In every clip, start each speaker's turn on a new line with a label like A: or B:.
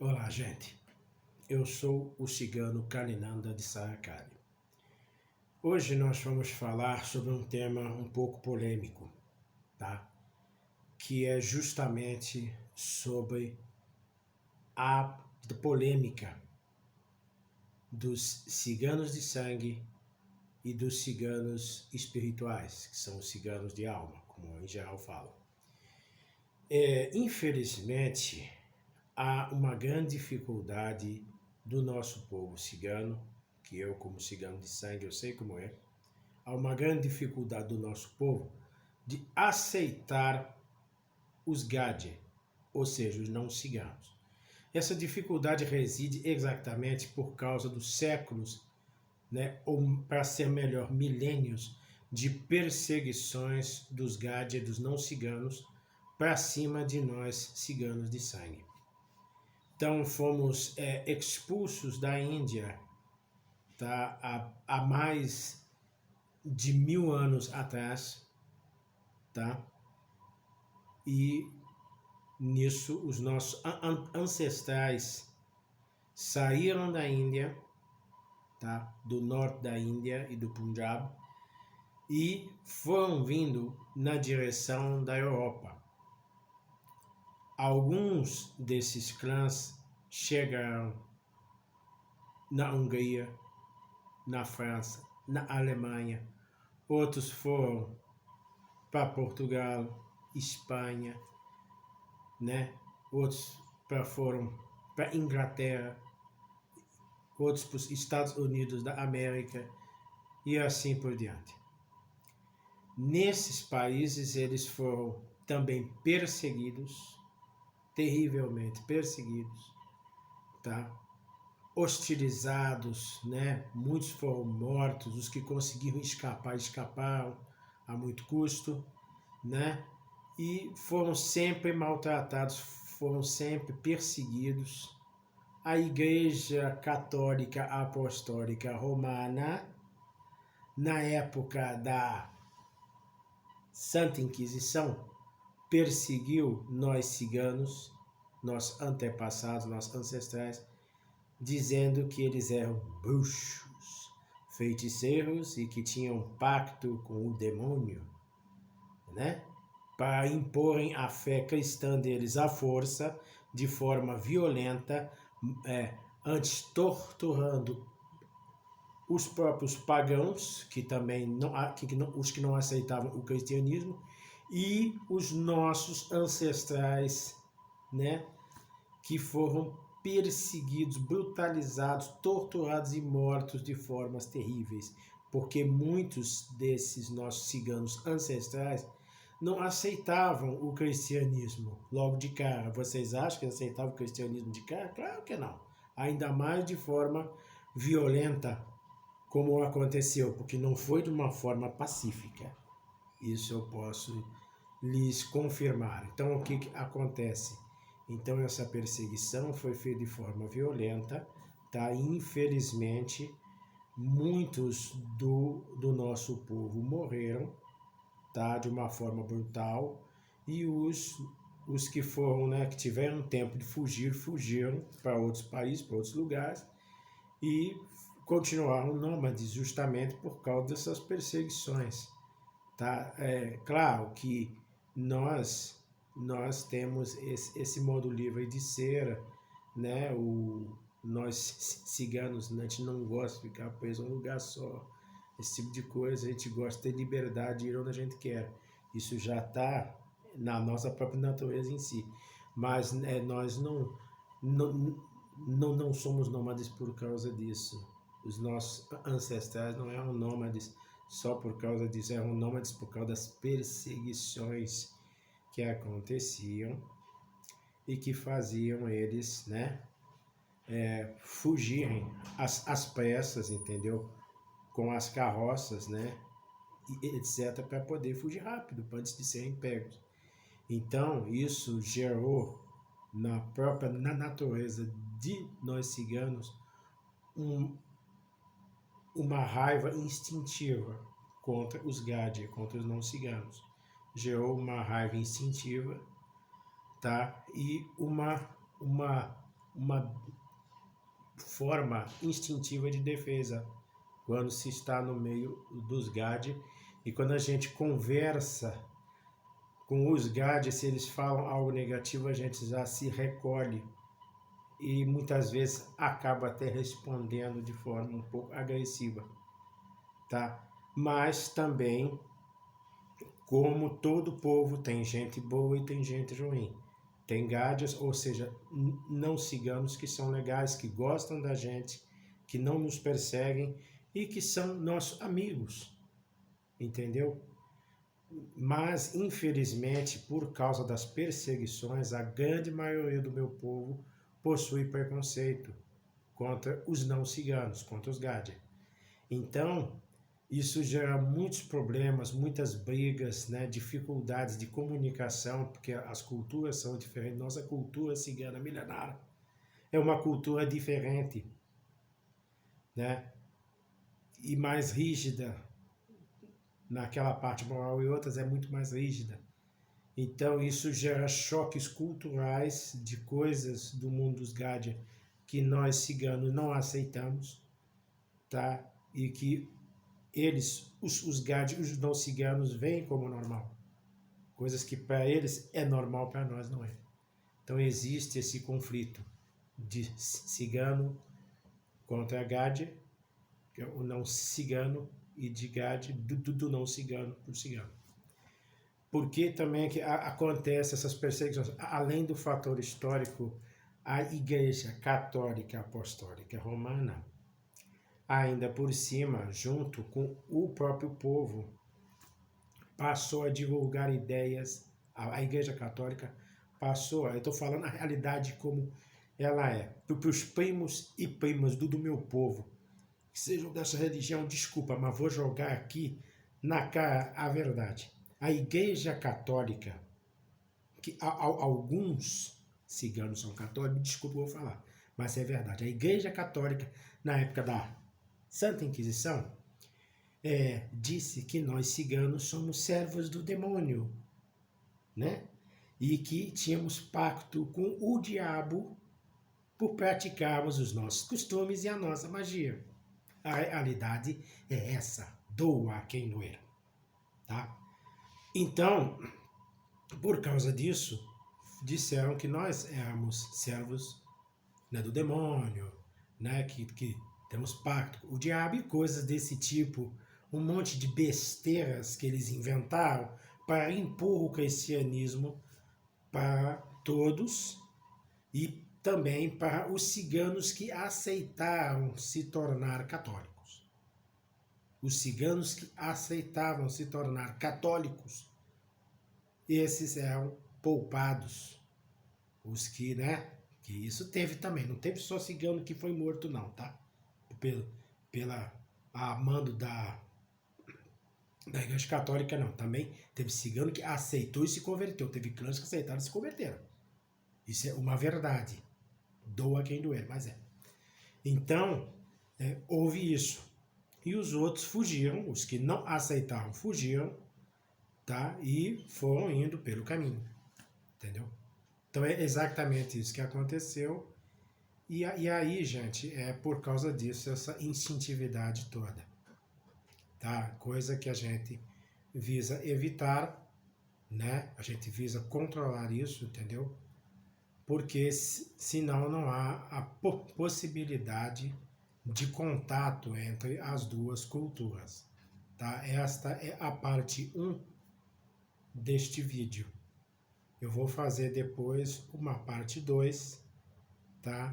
A: Olá, gente. Eu sou o cigano Kalinanda de Saracari. Hoje nós vamos falar sobre um tema um pouco polêmico, tá? Que é justamente sobre a polêmica dos ciganos de sangue e dos ciganos espirituais, que são os ciganos de alma, como em geral falam. Infelizmente, há uma grande dificuldade do nosso povo cigano, que eu como cigano de sangue eu sei como é, há uma grande dificuldade do nosso povo de aceitar os Gade, ou seja, os não ciganos. Essa dificuldade reside exatamente por causa dos séculos, né, ou para ser melhor, milênios de perseguições dos Gade e dos não ciganos para cima de nós ciganos de sangue. Então fomos expulsos da Índia, tá, há mais de 1000 anos atrás, tá? E nisso os nossos ancestrais saíram da Índia, tá? Do norte da Índia e do Punjab e foram vindo na direção da Europa. Alguns desses clãs chegaram na Hungria, na França, na Alemanha, outros foram para Portugal, Espanha, né? Outros foram para Inglaterra, outros para os Estados Unidos da América e assim por diante. Nesses países eles foram também perseguidos, terrivelmente perseguidos, tá? Hostilizados, né? Muitos foram mortos, os que conseguiram escapar, escaparam a muito custo, né? E foram sempre maltratados, foram sempre perseguidos. A Igreja Católica Apostólica Romana, na época da Santa Inquisição, perseguiu nós ciganos, nossos antepassados, nossos ancestrais, dizendo que eles eram bruxos, feiticeiros e que tinham pacto com o demônio, né? Para imporem a fé cristã deles à força, de forma violenta, antes torturando os próprios pagãos, que também os que não aceitavam o cristianismo, e os nossos ancestrais, né, que foram perseguidos, brutalizados, torturados e mortos de formas terríveis, porque muitos desses nossos ciganos ancestrais não aceitavam o cristianismo logo de cara. Vocês acham que aceitavam o cristianismo de cara? Claro que não. Ainda mais de forma violenta, como aconteceu, porque não foi de uma forma pacífica. Isso eu posso lhes confirmar. Então, o que acontece? Então, essa perseguição foi feita de forma violenta, tá? Infelizmente, muitos do nosso povo morreram, tá? De uma forma brutal, e os que foram, né, que tiveram tempo de fugir, fugiram para outros países, para outros lugares, e continuaram nômades justamente por causa dessas perseguições, tá? É claro que nós temos esse modo livre de ser, né? Nós ciganos, a gente não gosta de ficar preso a um lugar só, esse tipo de coisa. A gente gosta de ter liberdade de ir onde a gente quer. Isso já está na nossa própria natureza em si, mas nós não somos nômades por causa disso. Os nossos ancestrais não eram nômades só por causa disso, eram nômades por causa das perseguições que aconteciam e que faziam eles, né, fugirem às pressas, entendeu? Com as carroças, né, e etc, para poder fugir rápido, antes de serem pegos. Então, isso gerou na natureza de nós ciganos uma raiva instintiva contra os Gade, contra os não ciganos. Gerou uma raiva instintiva, tá? E uma uma forma instintiva de defesa quando se está no meio dos Gad, e quando a gente conversa com os Gad, se eles falam algo negativo, a gente já se recolhe e muitas vezes acaba até respondendo de forma um pouco agressiva, tá? Mas também, como todo povo, tem gente boa e tem gente ruim. Tem Gadias, ou seja, não ciganos, que são legais, que gostam da gente, que não nos perseguem e que são nossos amigos, entendeu? Mas, infelizmente, por causa das perseguições, a grande maioria do meu povo possui preconceito contra os não ciganos, contra os Gadias. Então, isso gera muitos problemas, muitas brigas, né, dificuldades de comunicação, porque as culturas são diferentes. Nossa cultura cigana milenar é uma cultura diferente, né, e mais rígida. Naquela parte moral e outras é muito mais rígida. Então isso gera choques culturais de coisas do mundo dos Gadia que nós ciganos não aceitamos, tá? E que eles, os Gadia, os não ciganos, veem como normal. Coisas que para eles é normal, para nós não é. Então existe esse conflito de cigano contra Gadia, que é o não cigano, e de Gadia do não cigano por cigano. Porque também que acontece essas perseguições, além do fator histórico, a Igreja Católica Apostólica Romana, ainda por cima, junto com o próprio povo, passou a divulgar ideias, a Igreja Católica passou, eu estou falando a realidade como ela é, para os primos e primas do meu povo, que sejam dessa religião, desculpa, mas vou jogar aqui na cara a verdade. A Igreja Católica, que alguns ciganos são católicos, desculpa eu vou falar, mas é verdade. A Igreja Católica, na época da Santa Inquisição, disse que nós ciganos somos servos do demônio, né? E que tínhamos pacto com o diabo por praticarmos os nossos costumes e a nossa magia. A realidade é essa, doa a quem doer, tá? Então, por causa disso, disseram que nós éramos servos, né, do demônio, né, que temos pacto com o diabo e coisas desse tipo, um monte de besteiras que eles inventaram para impor o cristianismo para todos e também para os ciganos que aceitaram se tornar católicos. Os ciganos que aceitavam se tornar católicos, esses eram poupados. Os que, né, que isso teve também, não teve só cigano que foi morto não, tá? Pela mando da Igreja Católica não, também teve cigano que aceitou e se converteu, teve clãs que aceitaram e se converteram. Isso é uma verdade. Doa quem doer, mas é. Então, houve isso. E os outros fugiram, os que não aceitaram fugiram, tá? E foram indo pelo caminho, entendeu? Então é exatamente isso que aconteceu. E aí, gente, é por causa disso, essa instintividade toda, tá? Coisa que a gente visa evitar, né? A gente visa controlar isso, entendeu? Porque senão não há a possibilidade de contato entre as duas culturas, tá? Esta é a parte 1 deste vídeo. Eu vou fazer depois uma parte 2, tá?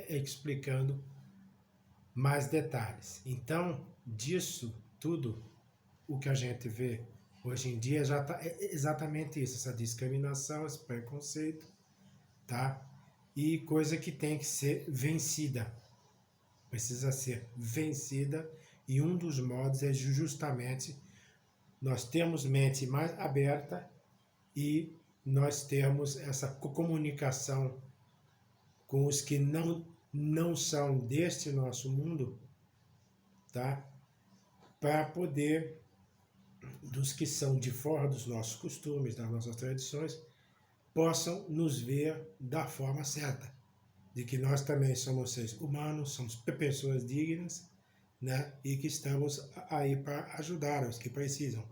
A: Explicando mais detalhes. Então, disso tudo, o que a gente vê hoje em dia já tá exatamente isso, essa discriminação, esse preconceito, tá? E coisa que tem que ser vencida. Precisa ser vencida e um dos modos é justamente nós termos mente mais aberta e nós termos essa comunicação com os que não são deste nosso mundo, tá? Para poder, dos que são de fora dos nossos costumes, das nossas tradições, possam nos ver da forma certa, de que nós também somos seres humanos, somos pessoas dignas, né? E que estamos aí para ajudar os que precisam.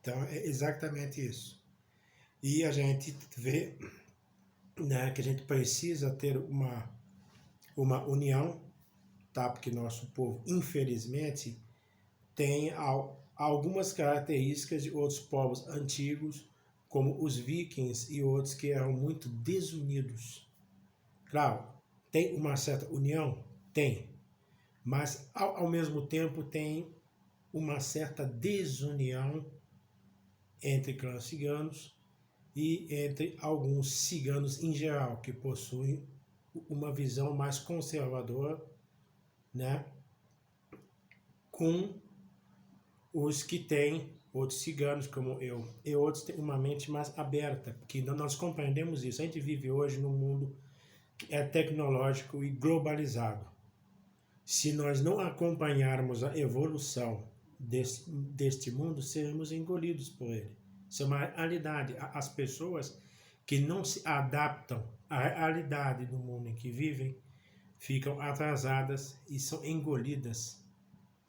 A: Então é exatamente isso. E a gente vê, né, que a gente precisa ter uma união, tá? Porque nosso povo, infelizmente, tem algumas características de outros povos antigos, como os vikings e outros que eram muito desunidos. Claro, tem uma certa união? Tem. Mas, ao mesmo tempo, tem uma certa desunião entre clãs ciganos e entre alguns ciganos em geral, que possuem uma visão mais conservadora, né, com os que têm outros ciganos como eu, e outros têm uma mente mais aberta, porque nós compreendemos isso. A gente vive hoje num mundo que é tecnológico e globalizado. Se nós não acompanharmos a evolução deste mundo, seremos engolidos por ele. Isso é uma realidade. As pessoas que não se adaptam à realidade do mundo em que vivem ficam atrasadas e são engolidas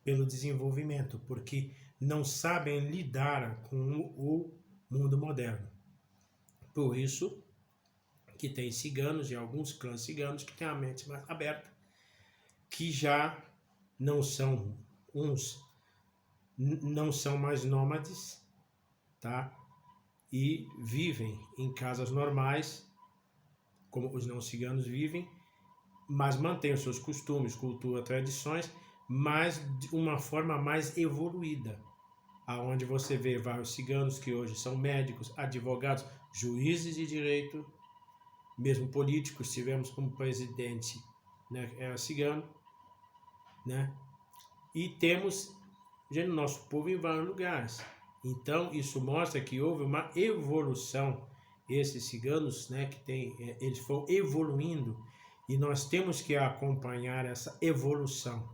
A: pelo desenvolvimento, porque não sabem lidar com o mundo moderno. Por isso que tem ciganos e alguns clãs ciganos que têm a mente mais aberta, que já não são não são mais nômades, tá? E vivem em casas normais, como os não ciganos vivem, mas mantêm os seus costumes, cultura, tradições, mas de uma forma mais evoluída, aonde você vê vários ciganos que hoje são médicos, advogados, juízes de direito, mesmo políticos. Tivemos como presidente, né, era cigano, né? E temos já no nosso povo em vários lugares. Então isso mostra que houve uma evolução. Esses ciganos, né, eles foram evoluindo e nós temos que acompanhar essa evolução.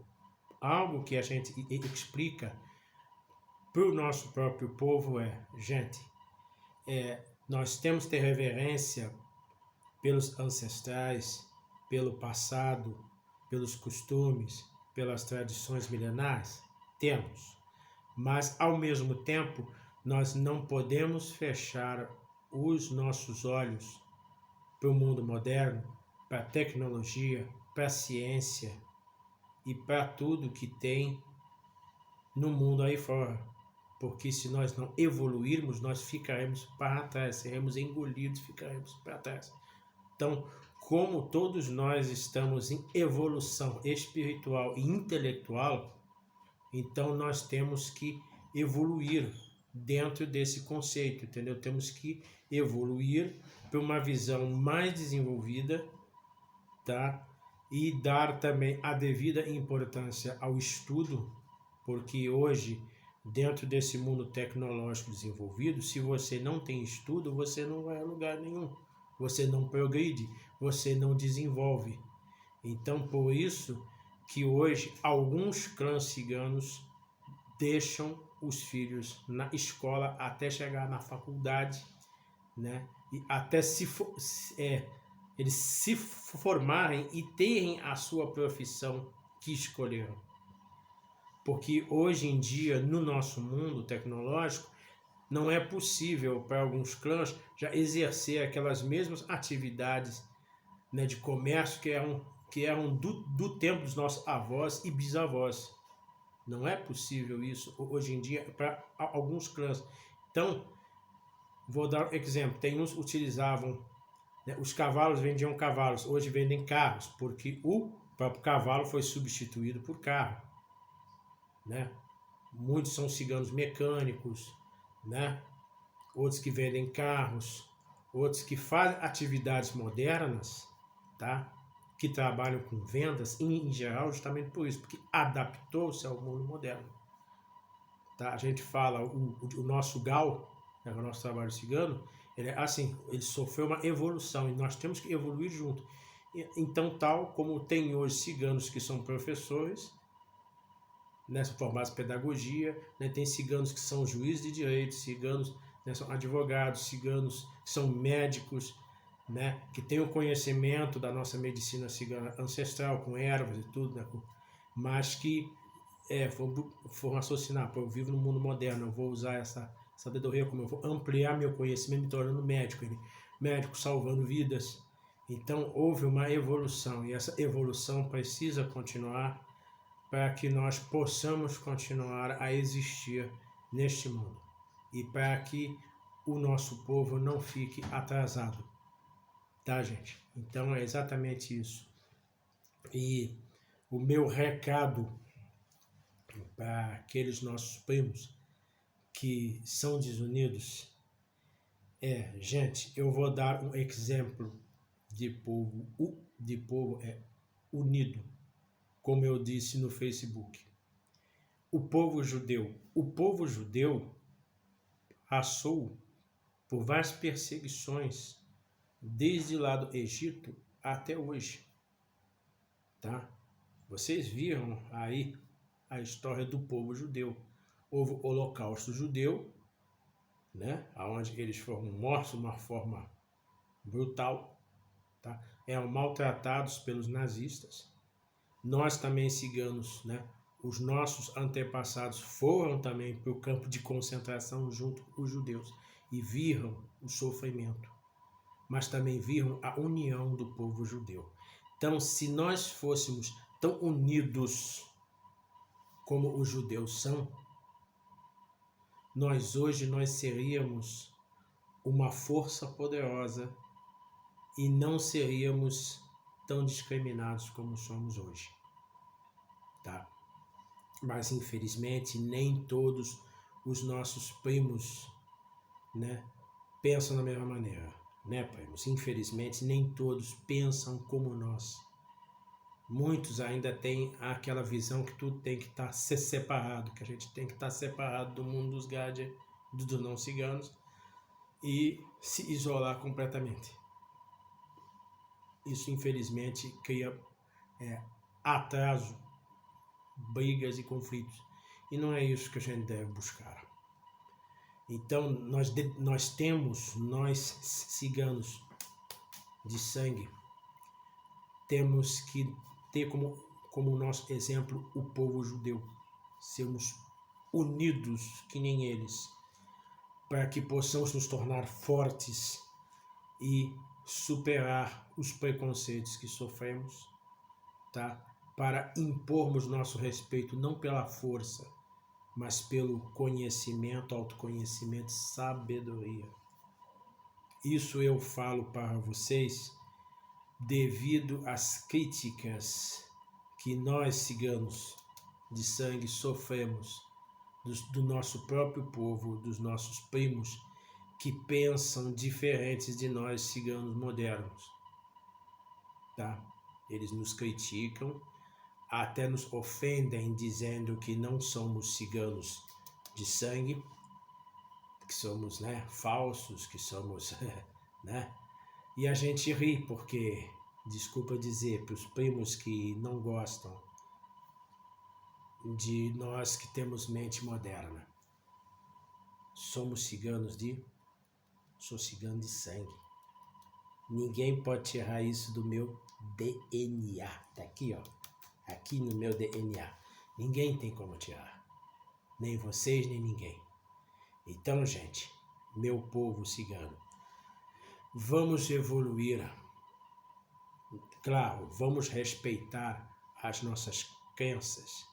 A: Algo que a gente explica para o nosso próprio povo gente, nós temos que ter reverência pelos ancestrais, pelo passado, pelos costumes, pelas tradições milenares. Temos, mas ao mesmo tempo nós não podemos fechar os nossos olhos para o mundo moderno, para a tecnologia, para a ciência e para tudo que tem no mundo aí fora. Porque se nós não evoluirmos, nós ficaremos para trás, seremos engolidos, ficaremos para trás. Então, como todos nós estamos em evolução espiritual e intelectual, então nós temos que evoluir dentro desse conceito, entendeu? Temos que evoluir para uma visão mais desenvolvida, tá? E dar também a devida importância ao estudo, porque hoje, dentro desse mundo tecnológico desenvolvido, se você não tem estudo, você não vai a lugar nenhum. Você não progride, você não desenvolve. Então, por isso que hoje alguns clãs ciganos deixam os filhos na escola até chegar na faculdade, né? E até eles se formarem e terem a sua profissão que escolheram. Porque hoje em dia, no nosso mundo tecnológico, não é possível para alguns clãs já exercer aquelas mesmas atividades, né, de comércio que eram do tempo dos nossos avós e bisavós. Não é possível isso hoje em dia para alguns clãs. Então, vou dar um exemplo. Tem uns que utilizavam, né, os cavalos, vendiam cavalos, hoje vendem carros, porque o próprio cavalo foi substituído por carro, né? Muitos são ciganos mecânicos, né? Outros que vendem carros, outros que fazem atividades modernas, tá? Que trabalham com vendas, em geral, justamente por isso, porque adaptou-se ao mundo moderno. Tá? A gente fala, o nosso GAL, né, o nosso trabalho cigano, ele é assim, ele sofreu uma evolução e nós temos que evoluir junto. Então, tal como tem hoje ciganos que são professores, né, são formados em pedagogia, né, tem ciganos que são juízes de direito, ciganos, né, são advogados, ciganos que são médicos, né, que tem o conhecimento da nossa medicina cigana ancestral, com ervas e tudo, né, mas que foram raciocinar, pô, eu vivo no mundo moderno, eu vou usar essa sabedoria, como eu vou ampliar meu conhecimento, me tornando médico, médico salvando vidas. Então houve uma evolução e essa evolução precisa continuar para que nós possamos continuar a existir neste mundo e para que o nosso povo não fique atrasado, tá, gente? Então é exatamente isso. E o meu recado para aqueles nossos primos que são desunidos gente, eu vou dar um exemplo de povo unido, como eu disse no Facebook. O povo judeu passou por várias perseguições desde lá do Egito até hoje, tá? Vocês viram aí a história do povo judeu. Houve o Holocausto judeu, né? Onde eles foram mortos de uma forma brutal, tá? Eram maltratados pelos nazistas. Nós também ciganos, né? Os nossos antepassados foram também para o campo de concentração junto com os judeus e viram o sofrimento, mas também viram a união do povo judeu. Então, se nós fôssemos tão unidos como os judeus são, nós seríamos uma força poderosa e não seríamos tão discriminados como somos hoje, tá? Mas infelizmente nem todos os nossos primos, né, pensam da mesma maneira, né, primos? Infelizmente nem todos pensam como nós. Muitos ainda têm aquela visão que tudo tem que estar separado, que a gente tem que estar separado do mundo dos Gádea, dos não ciganos, e se isolar completamente. Isso infelizmente cria atraso, brigas e conflitos. E não é isso que a gente deve buscar. Então nós ciganos de sangue, temos que ter como nosso exemplo o povo judeu. Sermos unidos que nem eles, para que possamos nos tornar fortes e superar os preconceitos que sofremos, tá? Para impormos nosso respeito não pela força, mas pelo conhecimento, autoconhecimento, sabedoria. Isso eu falo para vocês devido às críticas que nós ciganos de sangue sofremos do nosso próprio povo, dos nossos primos que pensam diferentes de nós ciganos modernos, tá? Eles nos criticam, até nos ofendem dizendo que não somos ciganos de sangue, que somos, né, falsos, que somos, né? E a gente ri porque, desculpa dizer, para os primos que não gostam de nós que temos mente moderna, somos ciganos sou cigano de sangue. Ninguém pode tirar isso do meu DNA. Tá aqui, ó. Aqui no meu DNA. Ninguém tem como tirar. Nem vocês, nem ninguém. Então, gente, meu povo cigano, vamos evoluir. Claro, vamos respeitar as nossas crenças.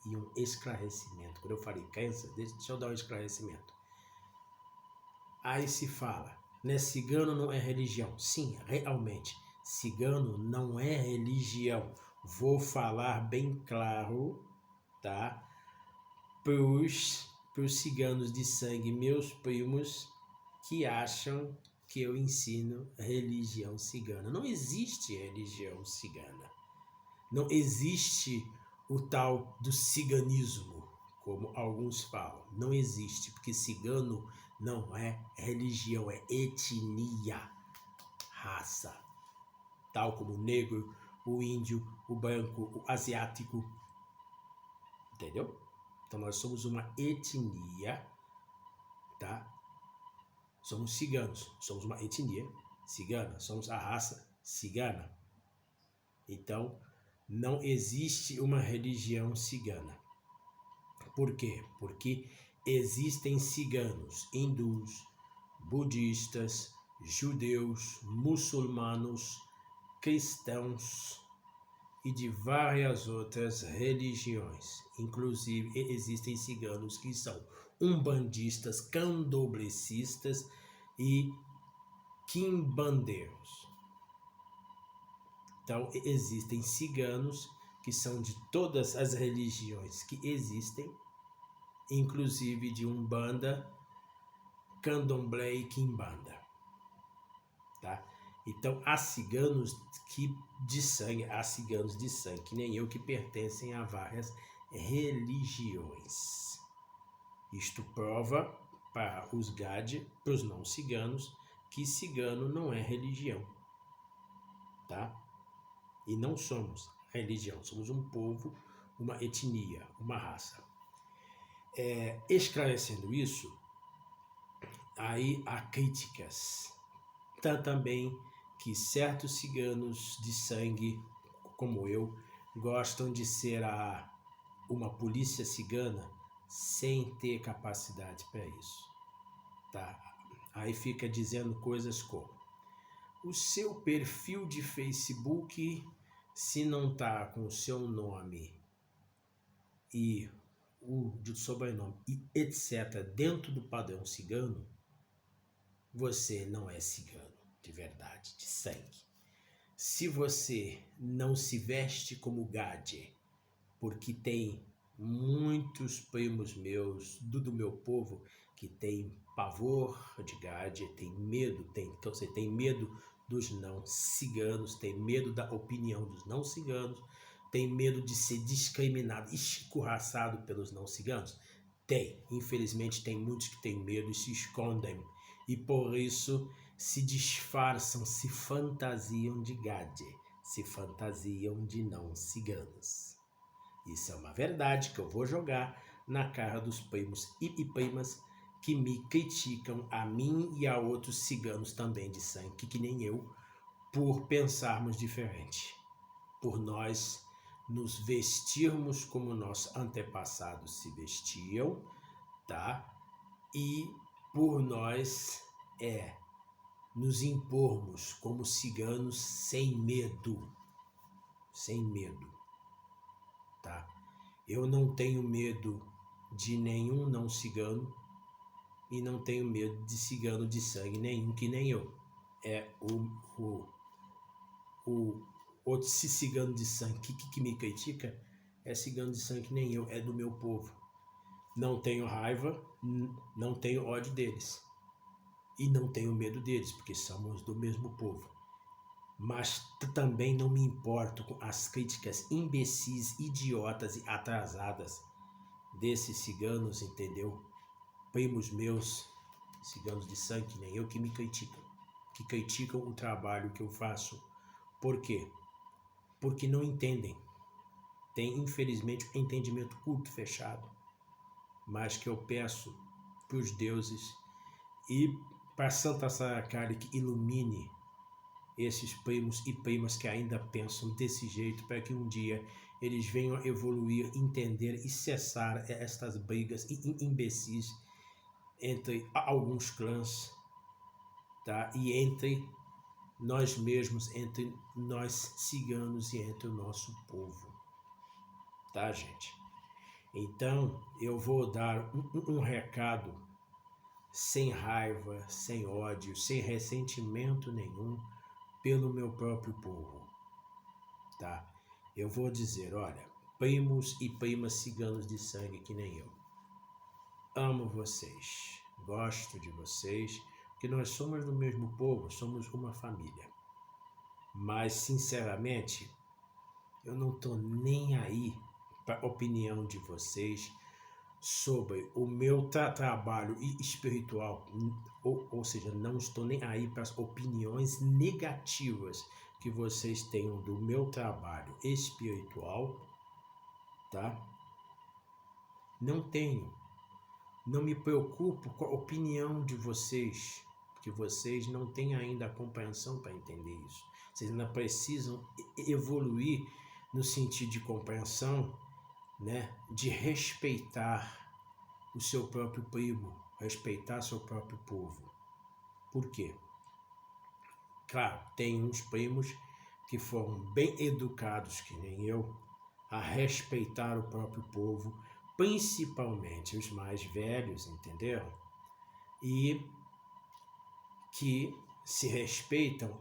A: E um esclarecimento. Quando eu falei crença, deixa eu dar um esclarecimento. Aí se fala, né? Cigano não é religião. Sim, realmente, cigano não é religião. Vou falar bem claro, tá? Pros ciganos de sangue, meus primos, que acham que eu ensino religião cigana. Não existe religião cigana. Não existe o tal do ciganismo, como alguns falam. Não existe, porque cigano não é religião, é etnia, raça. Tal como o negro, o índio, o branco, o asiático. Entendeu? Então nós somos uma etnia, tá? somos ciganos, somos uma etnia cigana, somos a raça cigana. Então, não existe uma religião cigana. Por quê? Porque existem ciganos hindus, budistas, judeus, muçulmanos, cristãos e de várias outras religiões. Inclusive, existem ciganos que são umbandistas, candoblecistas e quimbandeiros. Então, existem ciganos que são de todas as religiões que existem, inclusive de Umbanda, Candomblé e Quimbanda. Tá? Então, há ciganos de sangue, que nem eu, que pertencem a várias religiões. Isto prova para os Gade, para os não ciganos, que cigano não é religião. Tá? E não somos religião, somos um povo, uma etnia, uma raça. Esclarecendo isso, aí há críticas. Também que certos ciganos de sangue, como eu, gostam de ser uma polícia cigana sem ter capacidade para isso. Tá? Aí fica dizendo coisas como: o seu perfil de Facebook, se não tá com o seu nome e o de sobrenome e etc. dentro do padrão cigano, você não é cigano de verdade, de sangue. Se você não se veste como Gade, porque tem muitos primos meus do meu povo que tem pavor de Gade, tem medo, você tem medo dos não ciganos, tem medo da opinião dos não ciganos, tem medo de ser discriminado, escorraçado pelos não ciganos? Tem. Infelizmente tem muitos que têm medo e se escondem. E por isso se disfarçam, se fantasiam de Gade, se fantasiam de não ciganos. Isso é uma verdade que eu vou jogar na cara dos primos e primas que me criticam, a mim e a outros ciganos também de sangue, que nem eu, por pensarmos diferente, por nós nos vestirmos como nossos antepassados se vestiam, tá? E por nós nos impormos como ciganos sem medo, tá? Eu não tenho medo de nenhum não cigano e não tenho medo de cigano de sangue nenhum que nem eu. O outro cigano de sangue que me critica é cigano de sangue que nem eu, é do meu povo. Não tenho raiva, não tenho ódio deles. E não tenho medo deles, porque somos do mesmo povo. Mas também não me importo com as críticas imbecis, idiotas e atrasadas desses ciganos, entendeu? Primos meus, ciganos de sangue, nem eu, que me criticam. Que criticam o trabalho que eu faço. Por quê? Porque não entendem. Tem, infelizmente, um entendimento curto, fechado. Mas que eu peço para os deuses e para Santa Saracari que ilumine esses primos e primas que ainda pensam desse jeito, para que um dia eles venham a evoluir, entender e cessar estas brigas imbecis entre alguns clãs, tá? E entre nós mesmos, entre nós ciganos e entre o nosso povo, tá, gente? Então eu vou dar um recado sem raiva, sem ódio, sem ressentimento nenhum pelo meu próprio povo, tá? Eu vou dizer, olha, primos e primas ciganos de sangue que nem eu, amo vocês, gosto de vocês, porque nós somos do mesmo povo, somos uma família. Mas, sinceramente, eu não tô nem aí para a opinião de vocês sobre o meu trabalho espiritual, ou seja, não estou nem aí para as opiniões negativas que vocês tenham do meu trabalho espiritual, tá? Não tenho. Não me preocupo com a opinião de vocês, que vocês não têm ainda a compreensão para entender isso. Vocês ainda precisam evoluir no sentido de compreensão, né, de respeitar o seu próprio primo, respeitar seu próprio povo. Por quê? Claro, tem uns primos que foram bem educados, que nem eu, a respeitar o próprio povo, principalmente os mais velhos, entenderam? E que se respeitam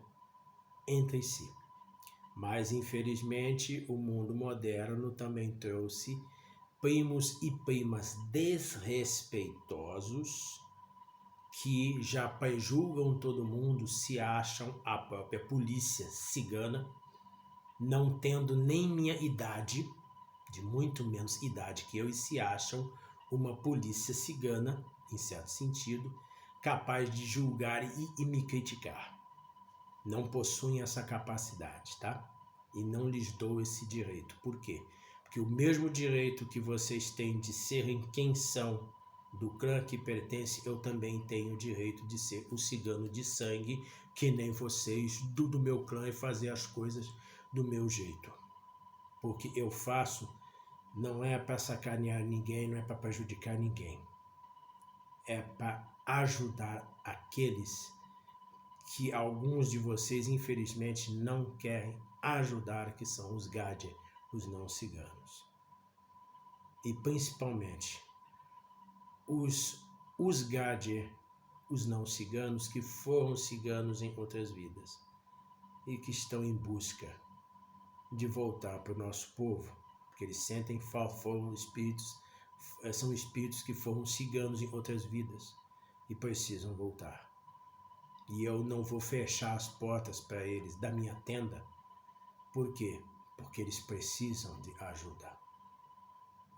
A: entre si. Mas, infelizmente, o mundo moderno também trouxe primos e primas desrespeitosos que já prejulgam todo mundo, se acham a própria polícia cigana, não tendo nem minha idade, de muito menos idade que eu, e se acham uma polícia cigana, em certo sentido, capaz de julgar e me criticar. Não possuem essa capacidade, tá? E não lhes dou esse direito. Por quê? Porque o mesmo direito que vocês têm de serem quem são do clã que pertence, eu também tenho o direito de ser o cigano de sangue, que nem vocês, do meu clã, e fazer as coisas do meu jeito. Porque eu faço, não é para sacanear ninguém, não é para prejudicar ninguém. É para ajudar aqueles que alguns de vocês, infelizmente, não querem ajudar, que são os Gadier, os não ciganos. E principalmente os Gadier, os não ciganos, que foram ciganos em outras vidas e que estão em busca de voltar para o nosso povo, porque eles sentem foram espíritos, são espíritos que foram ciganos em outras vidas e precisam voltar. E eu não vou fechar as portas para eles da minha tenda. Por quê? Porque eles precisam de ajuda.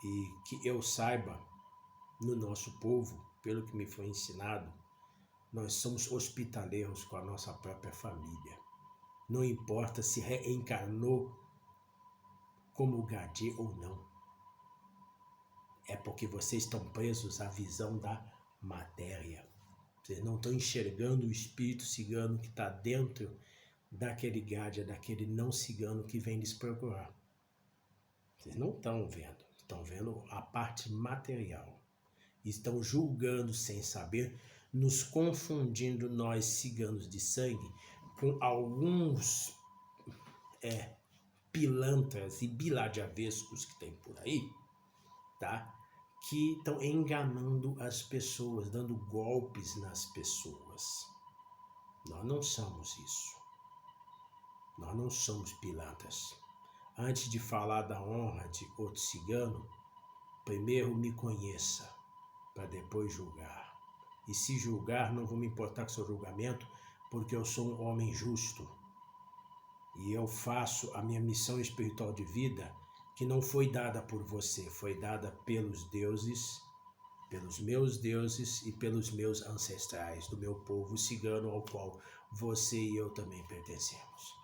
A: E que eu saiba, no nosso povo, pelo que me foi ensinado, nós somos hospitaleiros com a nossa própria família. Não importa se reencarnou como Gadier ou não. É porque vocês estão presos à visão da matéria. Vocês não estão enxergando o espírito cigano que está dentro daquele Gadier, daquele não cigano que vem lhes procurar. Vocês não estão vendo a parte material. Estão julgando sem saber, nos confundindo nós ciganos de sangue com alguns pilantras e biladiavescos que tem por aí, tá? Que estão enganando as pessoas, dando golpes nas pessoas. Nós não somos isso. Nós não somos pilantras. Antes de falar da honra de outro cigano, primeiro me conheça, para depois julgar. E se julgar, não vou me importar com seu julgamento, porque eu sou um homem justo. E eu faço a minha missão espiritual de vida, que não foi dada por você, foi dada pelos deuses, pelos meus deuses e pelos meus ancestrais, do meu povo cigano, ao qual você e eu também pertencemos.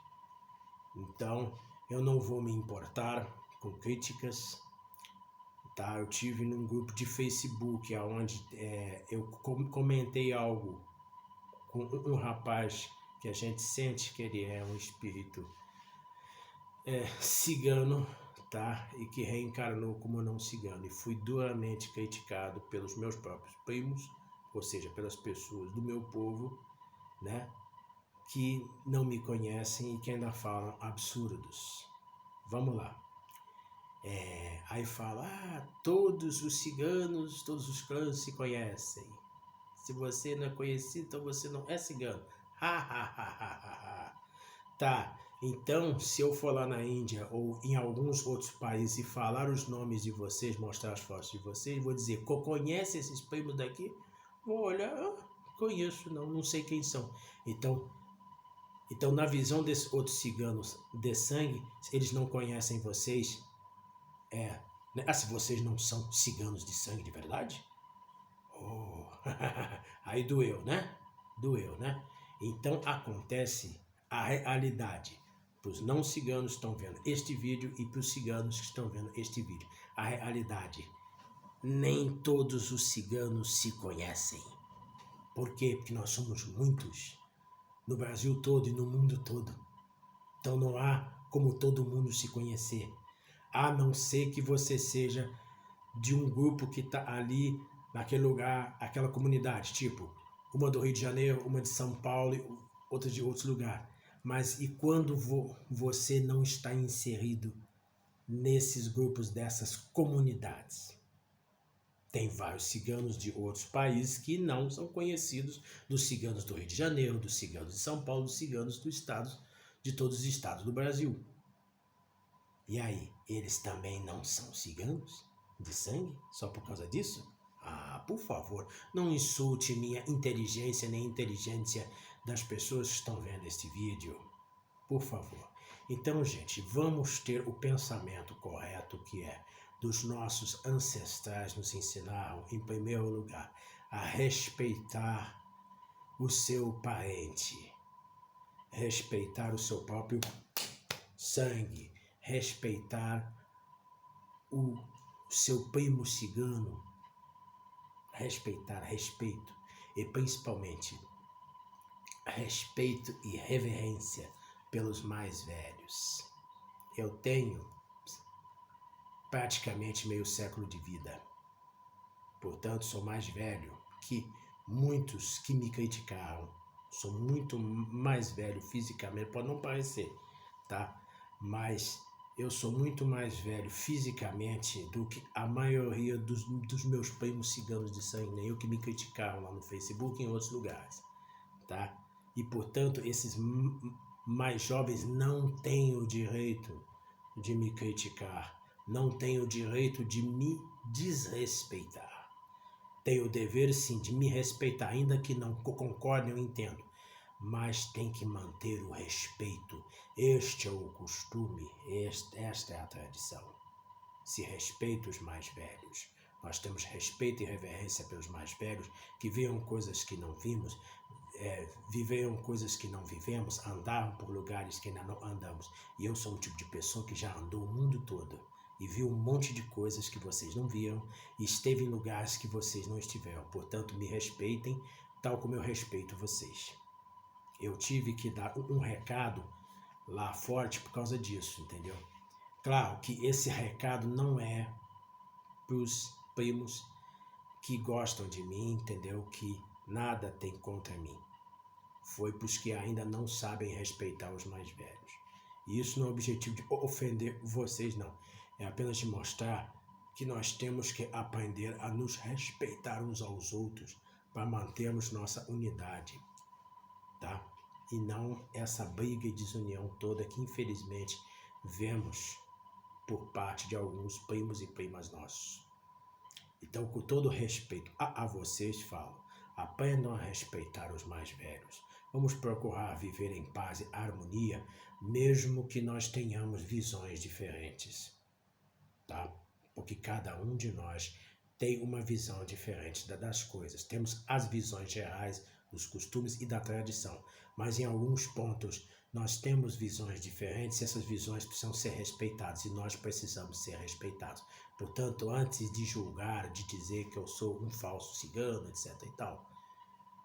A: Então, eu não vou me importar com críticas, tá? Eu tive num grupo de Facebook, onde eu comentei algo com um rapaz que a gente sente que ele é um espírito cigano, tá? E que reencarnou como não cigano. E fui duramente criticado pelos meus próprios primos, ou seja, pelas pessoas do meu povo, né? Que não me conhecem e que ainda falam absurdos. Vamos lá. Aí fala, todos os ciganos, todos os clãs se conhecem. Se você não é conhecido, então você não é cigano. Tá, então se eu for lá na Índia ou em alguns outros países e falar os nomes de vocês, mostrar as fotos de vocês, vou dizer, conhece esses primos daqui? Vou olhar, conheço, não sei quem são. Então, na visão desses outros ciganos de sangue, eles não conhecem vocês, né? Se vocês não são ciganos de sangue de verdade? Aí doeu, né? Então acontece a realidade. Para os não ciganos que estão vendo este vídeo e para os ciganos que estão vendo este vídeo. A realidade. Nem todos os ciganos se conhecem. Por quê? Porque nós somos muitos, no Brasil todo e no mundo todo. Então não há como todo mundo se conhecer, a não ser que você seja de um grupo que está ali naquele lugar, aquela comunidade, tipo, uma do Rio de Janeiro, uma de São Paulo e outra de outros lugares. Mas e quando você não está inserido nesses grupos, dessas comunidades? Tem vários ciganos de outros países que não são conhecidos dos ciganos do Rio de Janeiro, dos ciganos de São Paulo, dos ciganos de todos os estados do Brasil. E aí, eles também não são ciganos de sangue só por causa disso? Ah, por favor, não insulte minha inteligência nem a inteligência das pessoas que estão vendo este vídeo. Por favor. Então, gente, vamos ter o pensamento correto, que é dos nossos ancestrais nos ensinaram, em primeiro lugar, a respeitar o seu parente, respeitar o seu próprio sangue, respeitar o seu primo cigano, respeitar, respeito, e principalmente respeito e reverência pelos mais velhos. Eu tenho praticamente meio século de vida, portanto sou mais velho que muitos que me criticaram. Sou muito mais velho fisicamente, pode não parecer, tá? Mas eu sou muito mais velho fisicamente do que a maioria dos meus primos ciganos de sangue, nem eu, que me criticaram lá no Facebook e em outros lugares, tá? E portanto esses mais jovens não têm o direito de me criticar, não têm o direito de me desrespeitar. Tem o dever, sim, de me respeitar, ainda que não concordem, eu entendo. Mas tem que manter o respeito. Este é o costume, esta é a tradição. Se respeita os mais velhos. Nós temos respeito e reverência pelos mais velhos, que viram coisas que não vimos, viveram coisas que não vivemos, andaram por lugares que ainda não andamos. E eu sou um tipo de pessoa que já andou o mundo todo e viu um monte de coisas que vocês não viram e esteve em lugares que vocês não estiveram. Portanto, me respeitem tal como eu respeito vocês. Eu tive que dar um recado lá forte por causa disso, entendeu? Claro que esse recado não é para os primos que gostam de mim, entendeu? Que nada tem contra mim. Foi para os que ainda não sabem respeitar os mais velhos. E isso não é o objetivo de ofender vocês, não. É apenas de mostrar que nós temos que aprender a nos respeitar uns aos outros para mantermos nossa unidade, tá? E não essa briga e desunião toda que infelizmente vemos por parte de alguns primos e primas nossos. Então, com todo respeito a vocês, falo, aprendam a respeitar os mais velhos. Vamos procurar viver em paz e harmonia, mesmo que nós tenhamos visões diferentes, tá? Porque cada um de nós tem uma visão diferente das coisas. Temos as visões gerais dos costumes e da tradição, mas em alguns pontos nós temos visões diferentes e essas visões precisam ser respeitadas e nós precisamos ser respeitados. Portanto, antes de julgar, de dizer que eu sou um falso cigano, etc e tal,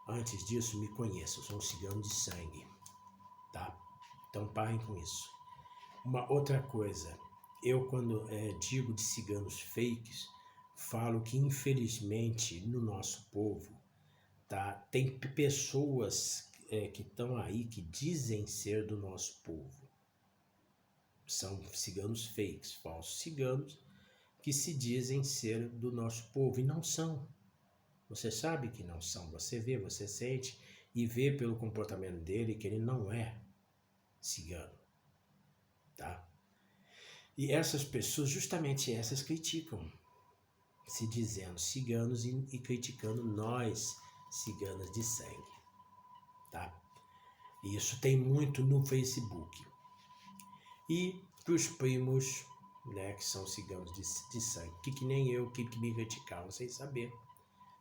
A: antes disso, me conheça, eu sou um cigano de sangue, tá? Então parem com isso. Uma outra coisa, eu quando digo de ciganos fakes, falo que infelizmente no nosso povo, tá, tem pessoas que estão aí que dizem ser do nosso povo. São ciganos fakes, falsos ciganos, que se dizem ser do nosso povo e não são. Você sabe que não são, você vê, você sente e vê pelo comportamento dele que ele não é cigano, tá? E essas pessoas, justamente essas, criticam, se dizendo ciganos e criticando nós, ciganos de sangue, tá? E isso tem muito no Facebook. E para os primos, né, que são ciganos de sangue, que nem eu, que me criticavam sem saber,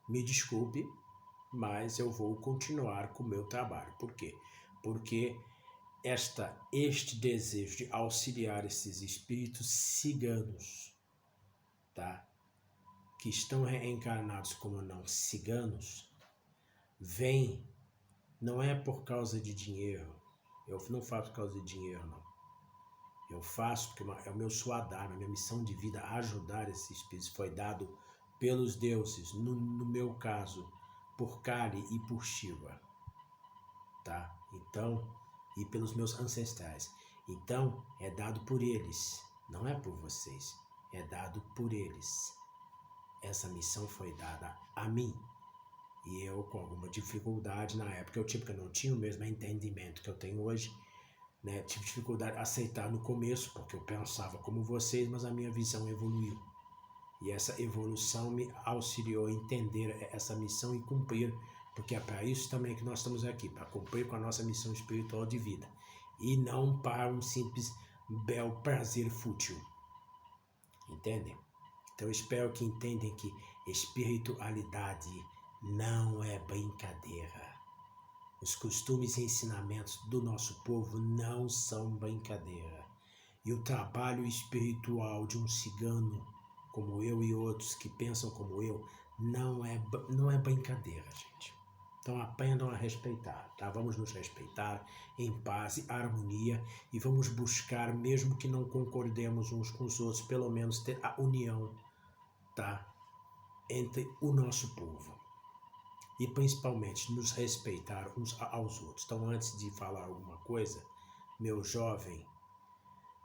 A: me desculpe, mas eu vou continuar com o meu trabalho. Por quê? Porque este desejo de auxiliar esses espíritos ciganos, tá? Que estão reencarnados como não ciganos, vem, não é por causa de dinheiro. Eu não faço por causa de dinheiro, não. Eu faço porque é o meu suadar, a minha missão de vida, ajudar esse espírito. Foi dado pelos deuses, no meu caso, por Kali e por Shiva, tá? Então, e pelos meus ancestrais. Então, é dado por eles, não é por vocês, é dado por eles. Essa missão foi dada a mim. E eu, com alguma dificuldade na época, porque eu não tinha o mesmo entendimento que eu tenho hoje, né? Tive dificuldade de aceitar no começo, porque eu pensava como vocês, mas a minha visão evoluiu. E essa evolução me auxiliou a entender essa missão e cumprir, porque é para isso também que nós estamos aqui, para cumprir com a nossa missão espiritual de vida. E não para um simples bel prazer fútil. Entendem? Então eu espero que entendam que espiritualidade não é brincadeira. Os costumes e ensinamentos do nosso povo não são brincadeira. E o trabalho espiritual de um cigano como eu e outros que pensam como eu não é brincadeira, gente. Então aprendam a respeitar, tá? Vamos nos respeitar em paz e harmonia e vamos buscar, mesmo que não concordemos uns com os outros, pelo menos ter a união, tá? Entre o nosso povo. E principalmente nos respeitar uns aos outros. Então, antes de falar alguma coisa, meu jovem,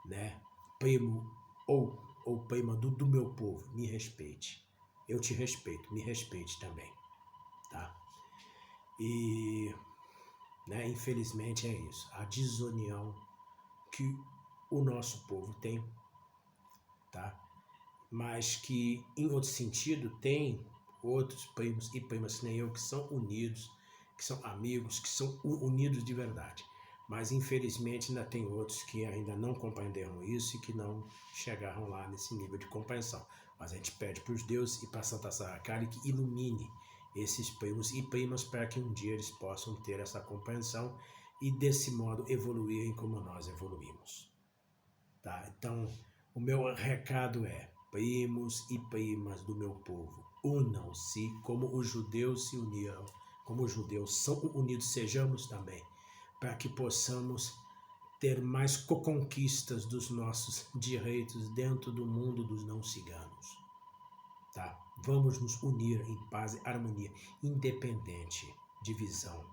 A: né, primo ou prima do meu povo, me respeite. Eu te respeito, me respeite também, tá? E, né, infelizmente é isso. A desunião que o nosso povo tem, tá? Mas que, em outro sentido, tem outros primos e primas que nem eu, que são unidos, que são amigos, que são unidos de verdade. Mas, infelizmente, ainda tem outros que ainda não compreenderam isso e que não chegaram lá nesse nível de compreensão. Mas a gente pede para os deuses e para Santa Sara Kali que ilumine esses primos e primas para que um dia eles possam ter essa compreensão e, desse modo, evoluírem como nós evoluímos. Tá? Então, o meu recado é: primos e primas do meu povo, unam-se como os judeus se uniram, como os judeus são unidos, sejamos também, para que possamos ter mais conquistas dos nossos direitos dentro do mundo dos não ciganos. Tá? Vamos nos unir em paz e harmonia, independente de visão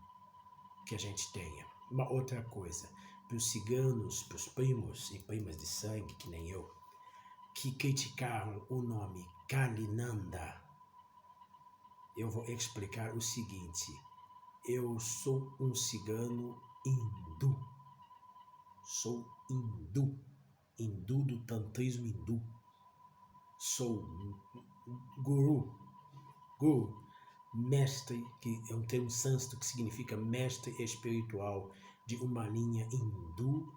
A: que a gente tenha. Uma outra coisa, para os ciganos, para os primos e primas de sangue, que nem eu, que criticaram o nome Kalinanda, eu vou explicar o seguinte: eu sou um cigano hindu. Sou hindu. Hindu do tantrismo hindu. Sou guru, mestre, que é um termo sânscrito que significa mestre espiritual de uma linha hindu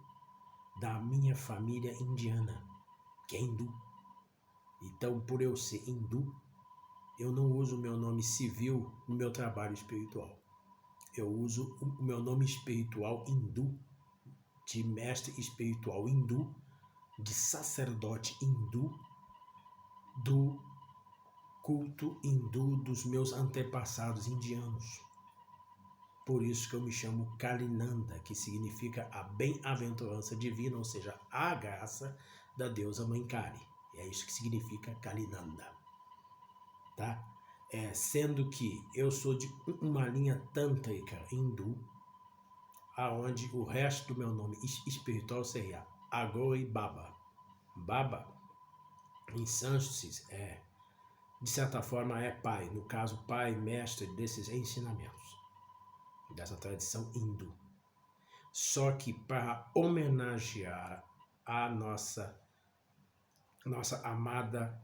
A: da minha família indiana, que é hindu. Então, por eu ser hindu, eu não uso o meu nome civil no meu trabalho espiritual. Eu uso o meu nome espiritual hindu, de mestre espiritual hindu, de sacerdote hindu, do culto hindu dos meus antepassados indianos. Por isso que eu me chamo Kalinanda, que significa a bem-aventurança divina, ou seja, a graça da deusa Mãe Kali. É isso que significa Kalinanda. Tá? Sendo que eu sou de uma linha tântrica hindu, aonde o resto do meu nome espiritual seria Agoi Baba. Baba, em sânscrito, de certa forma, é pai, no caso, pai, mestre desses ensinamentos, dessa tradição hindu. Só que para homenagear a nossa amada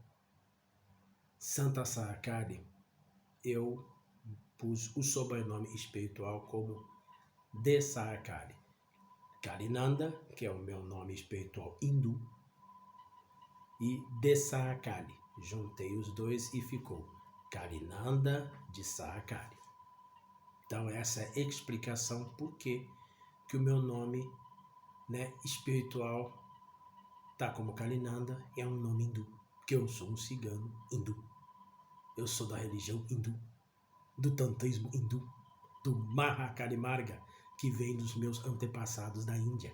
A: Santa Sara Kali, eu pus o sobrenome espiritual como de Sara Kali. Kalinanda, que é o meu nome espiritual hindu, e de Sara Kali. Juntei os dois e ficou Kalinanda de Sara Kali. Então essa é a explicação por que o meu nome, né, espiritual tá como Kalinanda, é um nome hindu, porque eu sou um cigano hindu. Eu sou da religião hindu, do tantrismo hindu. do Mahakalimarga, que vem dos meus antepassados da Índia.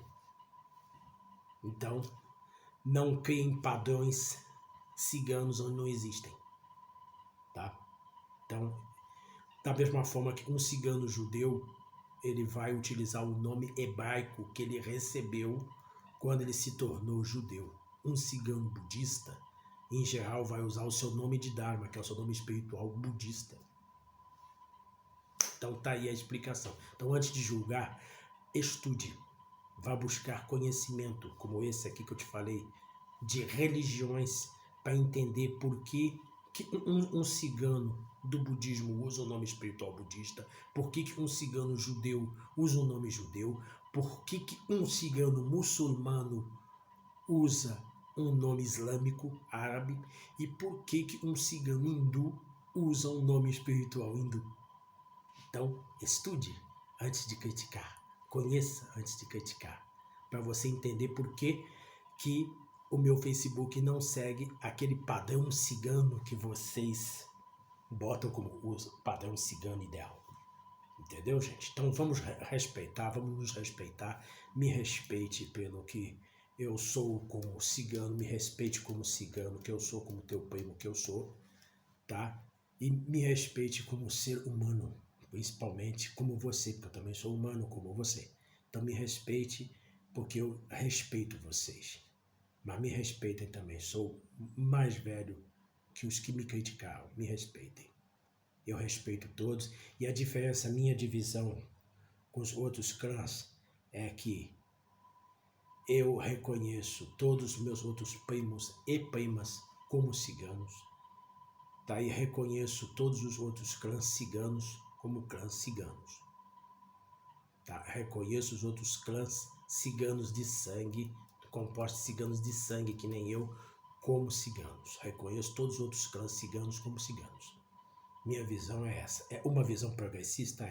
A: Então, não criem padrões ciganos onde não existem, tá? Então, da mesma forma que um cigano judeu, ele vai utilizar o nome hebraico que ele recebeu quando ele se tornou judeu. Um cigano budista, em geral, vai usar o seu nome de Dharma, que é o seu nome espiritual budista. Então tá aí a explicação. Então, antes de julgar, estude. Vá buscar conhecimento, como esse aqui que eu te falei, de religiões, para entender por que um cigano do budismo usa o nome espiritual budista, por que um cigano judeu usa o nome judeu, por que um cigano muçulmano usa um nome islâmico, árabe, e por que um cigano hindu usa um nome espiritual hindu. Então, estude antes de criticar, conheça antes de criticar, para você entender por que o meu Facebook não segue aquele padrão cigano que vocês botam como o padrão cigano ideal. Entendeu, gente? Então vamos respeitar, vamos nos respeitar. Me respeite pelo que eu sou como cigano, me respeite como cigano, que eu sou como teu primo que eu sou, tá? E me respeite como ser humano, principalmente como você, porque eu também sou humano como você. Então me respeite, porque eu respeito vocês. Mas me respeitem também, sou mais velho que os que me criticaram, me respeitem. Eu respeito todos, e a diferença, minha divisão com os outros clãs é que eu reconheço todos os meus outros primos e primas como ciganos, tá? E reconheço todos os outros clãs ciganos como clãs ciganos, tá? Reconheço os outros clãs ciganos de sangue, compostos de ciganos de sangue, que nem eu, como ciganos. Reconheço todos os outros clãs ciganos como ciganos. Minha visão é essa. É uma visão progressista,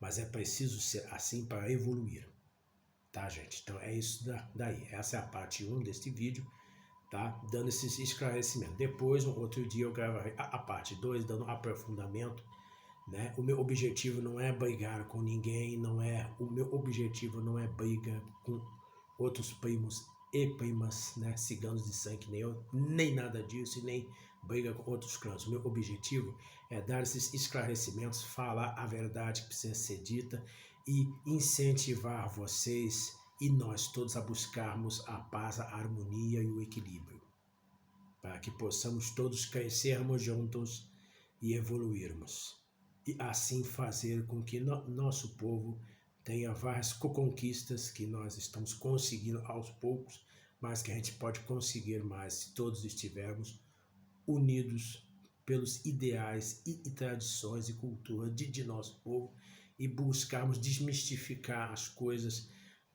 A: mas é preciso ser assim para evoluir. Tá, gente? Então é isso daí. Essa é a parte 1 deste vídeo, tá? Dando esse esclarecimento. Depois, um outro dia, eu gravarei a parte 2, dando aprofundamento, né? O meu objetivo não é brigar com ninguém, o meu objetivo não é briga com outros primos e primas, né? Ciganos de sangue, nem eu, nem nada disso, e nem briga com outros clãs. O meu objetivo é dar esses esclarecimentos, falar a verdade que precisa ser dita e incentivar vocês e nós todos a buscarmos a paz, a harmonia e o equilíbrio, para que possamos todos crescermos juntos e evoluirmos, e assim fazer com que nosso povo tenha várias conquistas que nós estamos conseguindo aos poucos, mas que a gente pode conseguir mais se todos estivermos unidos pelos ideais e tradições e cultura de nosso povo, e buscarmos desmistificar as coisas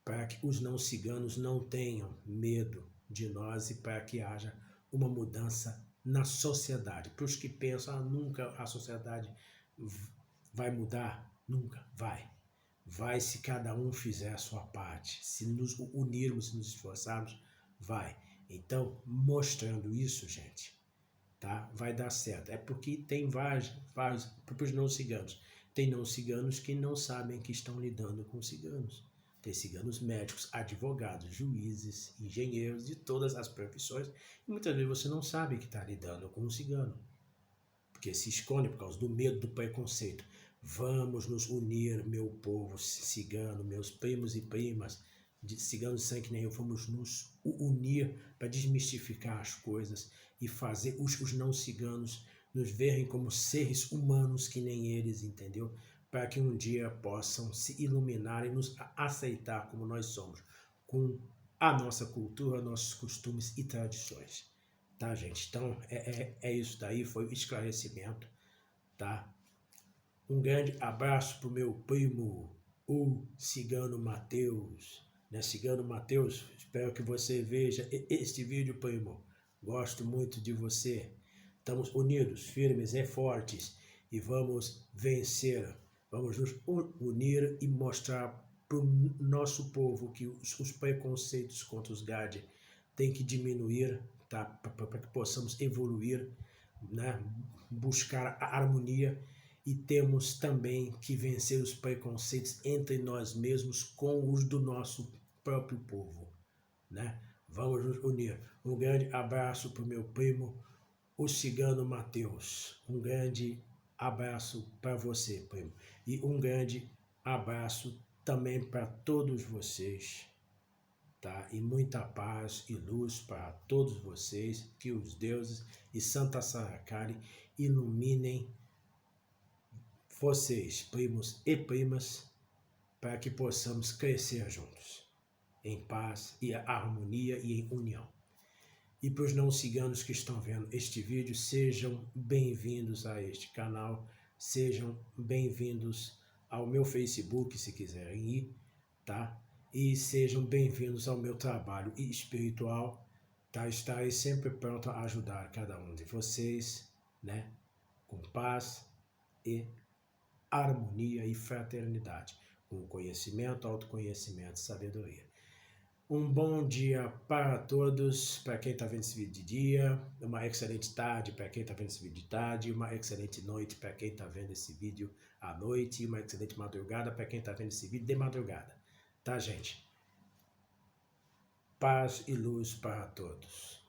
A: para que os não ciganos não tenham medo de nós e para que haja uma mudança na sociedade. Para os que pensam, nunca a sociedade vai mudar, nunca vai. Vai se cada um fizer a sua parte, se nos unirmos, se nos esforçarmos, vai. Então, mostrando isso, gente, tá? Vai dar certo. É porque tem vários para os não ciganos. Tem não ciganos que não sabem que estão lidando com ciganos. Tem ciganos médicos, advogados, juízes, engenheiros, de todas as profissões. E muitas vezes você não sabe que está lidando com um cigano, porque se esconde por causa do medo, do preconceito. Vamos nos unir, meu povo cigano, meus primos e primas, de ciganos de sangue que nem eu, vamos nos unir para desmistificar as coisas e fazer os não ciganos nos verem como seres humanos que nem eles, entendeu? Para que um dia possam se iluminar e nos aceitar como nós somos, com a nossa cultura, nossos costumes e tradições. Tá, gente? Então, é isso daí, foi o esclarecimento, tá? Um grande abraço pro meu primo, o Cigano Mateus, né? Cigano Mateus, espero que você veja este vídeo, primo. Gosto muito de você. Estamos unidos, firmes e fortes e vamos vencer. Vamos nos unir e mostrar para o nosso povo que os preconceitos contra os Gade têm que diminuir, tá? Para que possamos evoluir, né? Buscar a harmonia e temos também que vencer os preconceitos entre nós mesmos com os do nosso próprio povo, né? Vamos nos unir. Um grande abraço para o meu primo, o cigano Matheus. Um grande abraço para você, primo. E um grande abraço também para todos vocês, tá? E muita paz e luz para todos vocês. Que os deuses e Santa Saracari iluminem vocês, primos e primas, para que possamos crescer juntos, em paz e harmonia e em união. E para os não ciganos que estão vendo este vídeo, sejam bem-vindos a este canal, sejam bem-vindos ao meu Facebook, se quiserem ir, tá? E sejam bem-vindos ao meu trabalho espiritual, tá? Estarei sempre pronto a ajudar cada um de vocês, né? Com paz e harmonia e fraternidade, com conhecimento, autoconhecimento, sabedoria. Um bom dia para todos, para quem está vendo esse vídeo de dia, uma excelente tarde para quem está vendo esse vídeo de tarde, uma excelente noite para quem está vendo esse vídeo à noite, uma excelente madrugada para quem está vendo esse vídeo de madrugada. Tá, gente? Paz e luz para todos.